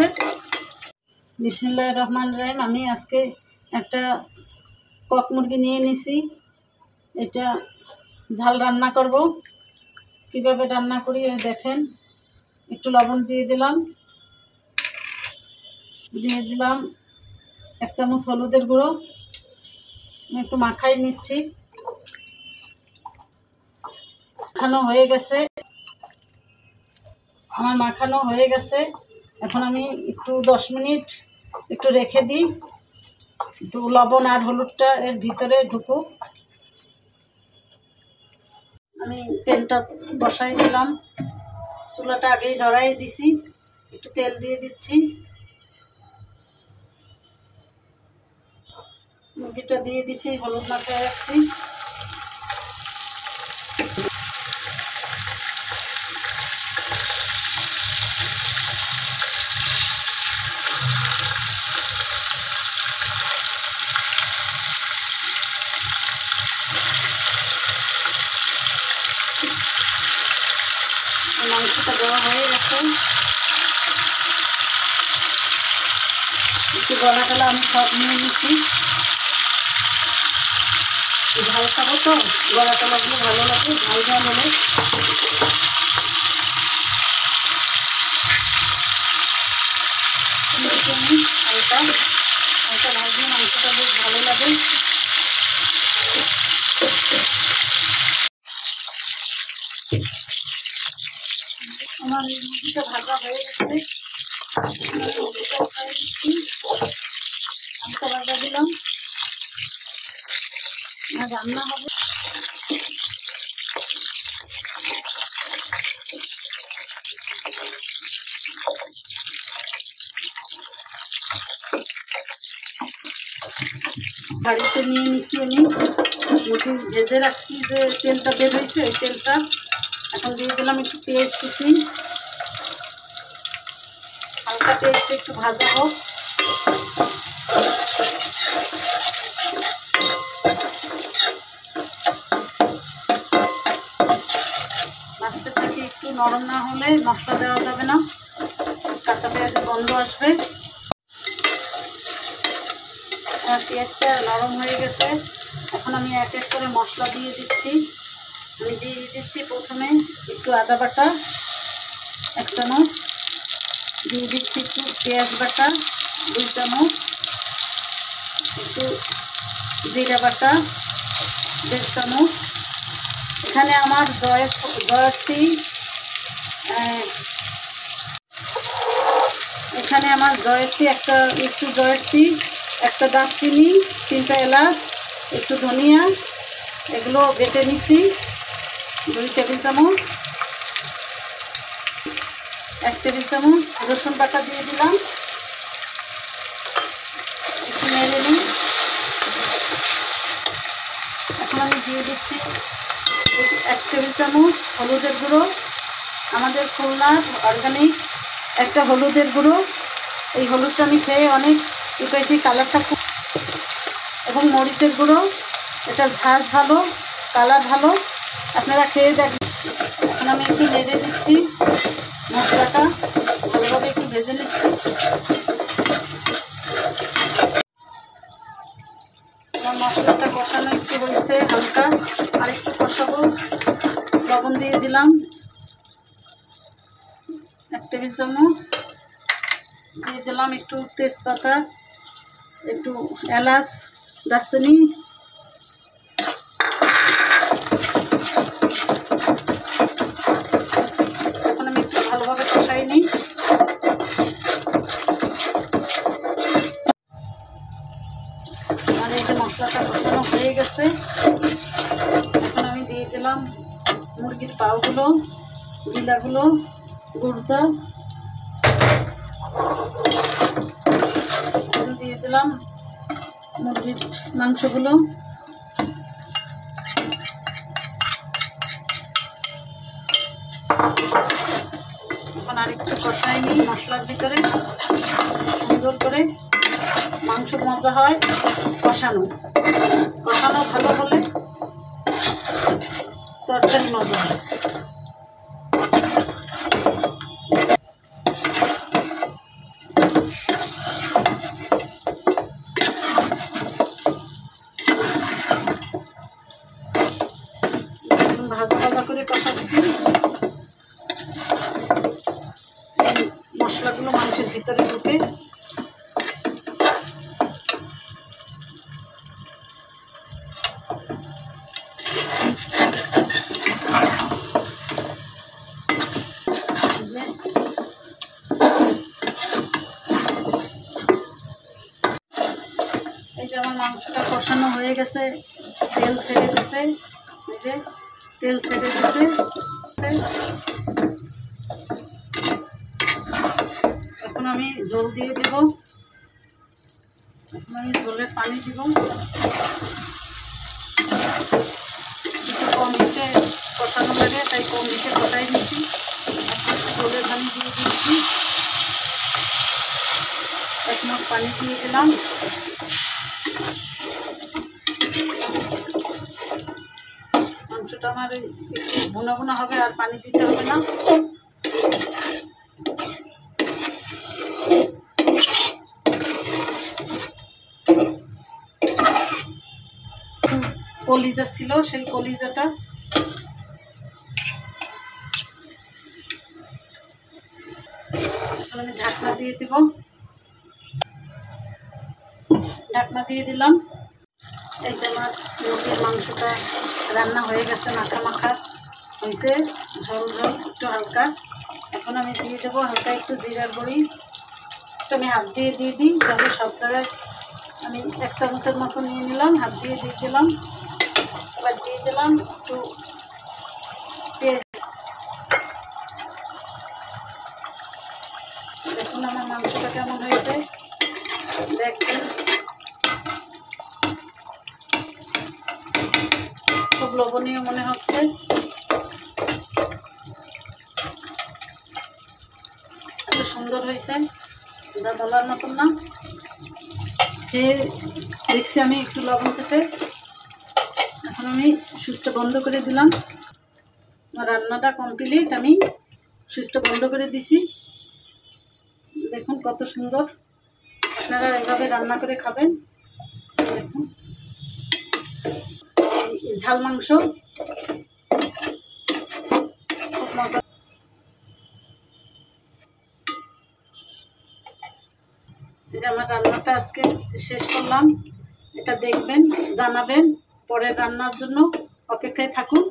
হচ্ছে। বিসমিল্লাহির রহমানির রহিম। আমি আজকে একটা কক মুরগি নিয়ে নিছি। এটা ঝাল রান্না করব। কিভাবে রান্না করি দেখেন। একটু লবণ দিয়ে দিলাম, 1 চামচ হলুদের গুঁড়ো। আমি একটু মাখাই নিচ্ছি। মাখানো হয়ে গেছে, আমার মাখানো হয়ে গেছে। এখন আমি একটু 10 মিনিট একটু রেখে দিই, একটু লবণ আর হলুদটা এর ভিতরে ঢুকুক। আমি প্যানটা বসাই দিলাম, চুলাটা আগেই ধরাই দিছি। একটু তেল দিয়ে দিচ্ছি, মুরগিটা দিয়ে দিচ্ছি, হলুদ মাখায় রাখছি। মাংসটা দেওয়া হয়ে গেছে, একটু গলা টলা আমি সব নিয়ে নিচ্ছি। ঝাল খাবো তো, গলা টলাগুলো ভালো লাগে ঝাল ঝাল হলে। হালকা হালকা ভাজলে মাংসটা বেশ ভালো লাগে। আমার মুরগিটা ভাজা হয়ে গেছে, হালকা ভাজা দিলাম। রান্না হবে বাড়িতে নিয়ে নিচ্ছি। আমি মুরগি ভেজে রাখছি, যে তেলটা বের হয়েছে ওই তেলটা এখন দিয়ে দিলাম। একটু পেঁয়াজ কুচি, হালকা পেঁয়াজটা একটু ভাজা হোক। ভাজতে থেকে একটু নরম না হলে মশলা দেওয়া যাবে না, কাঁচা পেঁয়াজের গন্ধ আসবে। আমার পেঁয়াজটা নরম হয়ে গেছে, এখন আমি এক এক করে মশলা দিয়ে দিচ্ছি। আমি দিয়ে দিচ্ছি প্রথমে একটু আদা বাটা 1 চামচ, দিয়ে দিচ্ছি একটু পেঁয়াজ বাটা 2 চামচ, একটু জিরা বাটা 1.5 চামচ। এখানে আমার জয়ত্রী একটু জয়ত্রী, একটা দারচিনি, 3টা এলাচ, একটু ধনিয়া, এগুলো বেটে নিছি 2 টেবিল চামচ। 1 টেবিল চামচ রসুন বাটা দিয়ে দিলাম, একটু নেড়ে নিই। এখন আমি দিয়ে দিচ্ছি 1 টেবিল চামচ হলুদের গুঁড়ো, আমাদের খুলনার অর্গানিক একটা হলুদের গুঁড়ো। এই হলুদটা আমি খেয়ে অনেক পেয়েছি, কালারটা খুব, এবং মরিচের গুঁড়ো, এটা ঝাঁজ ভালো, কালার ভালো, আপনারা খেয়ে দেখবেন। এখন আমি একটু নেড়ে দিচ্ছি, মশলাটা ভালোভাবে একটু ভেজে নিচ্ছি। আমার মশলাটা কষানো একটু হয়েছে হালকা, আর একটু কষাবো। লবণ দিয়ে দিলাম 1 টেবিল চামচ, দিয়ে দিলাম একটু তেজপাতা, একটু এলাচ, দারচিনি, এখন আমি একটু ভালোভাবে কষাই নিই। আর এই যে মশলাটা কষানো হয়ে গেছে, এখন আমি দিয়ে দিলাম মুরগির পাগুলো, গিলাগুলো, গুর্দা দিয়ে দিলাম, মুরগির মাংসগুলো। এখন আরেকটু কষাই নিই মশলার ভিতরে সুন্দর করে। মাংস মজা হয় কষানো ভালো হলে তরকারি মজা হয়। করে কষাচ্ছি। মশলাগুলো মাংসের ভিতরে ঢুকে। এই যে আমার মাংসটা কষানো হয়ে গেছে, তেল ছেড়ে গেছে, এই যে তেল ছেড়ে গেছে। এখন আমি জল দিয়ে দেব। এখন আমি জলের পানি দিব। একটু কম হিটে কষানো লাগে, তাই কম হিটে কষাই দিচ্ছি। জলের পানি দিয়ে দিচ্ছি। এক মগ পানি দিয়ে দিলাম। মাংসটা আমার একটু ভুনা ভুনা হবে, আর পানি দিতে হবে না। কলিজা ছিল, সেই কলিজাটা আমি ঢাকনা দিয়ে দিব। ঢাকনা দিয়ে দিলাম। এই যে আমার মুরগির মাংসটা রান্না হয়ে গেছে, মাখা মাখা হয়েছে, ঝোল ঝোল একটু হালকা। এখন আমি দিয়ে দেবো হালকা একটু জিরার গুঁড়ি। একটু আমি হাত দিয়ে দিই, তবে সব জায়গায় আমি 1 চামচের মতো নিয়ে নিলাম, হাত দিয়ে দিলাম। এবার দিয়ে দিলাম একটু পেঁয়াজ। দেখুন আমার মাংসটা কেমন হয়েছে, দেখবেন। খুব লবণীয় মনে হচ্ছে। এত সুন্দর হয়েছে, যা বলার মতন না। খেয়ে দেখছি আমি একটু লবণ চেটে। এখন আমি সুইচটা বন্ধ করে দিলাম। আমার রান্নাটা কমপ্লিট, আমি সুইচটা বন্ধ করে দিছি। দেখুন কত সুন্দর। আপনারা এভাবে রান্না করে খাবেন। দেখুন ঝাল মাংস খুব মজা। এই যে আমার রান্নাটা আজকে শেষ করলাম। এটা দেখবেন, জানাবেন, পরের রান্নার জন্য অপেক্ষায় থাকুন।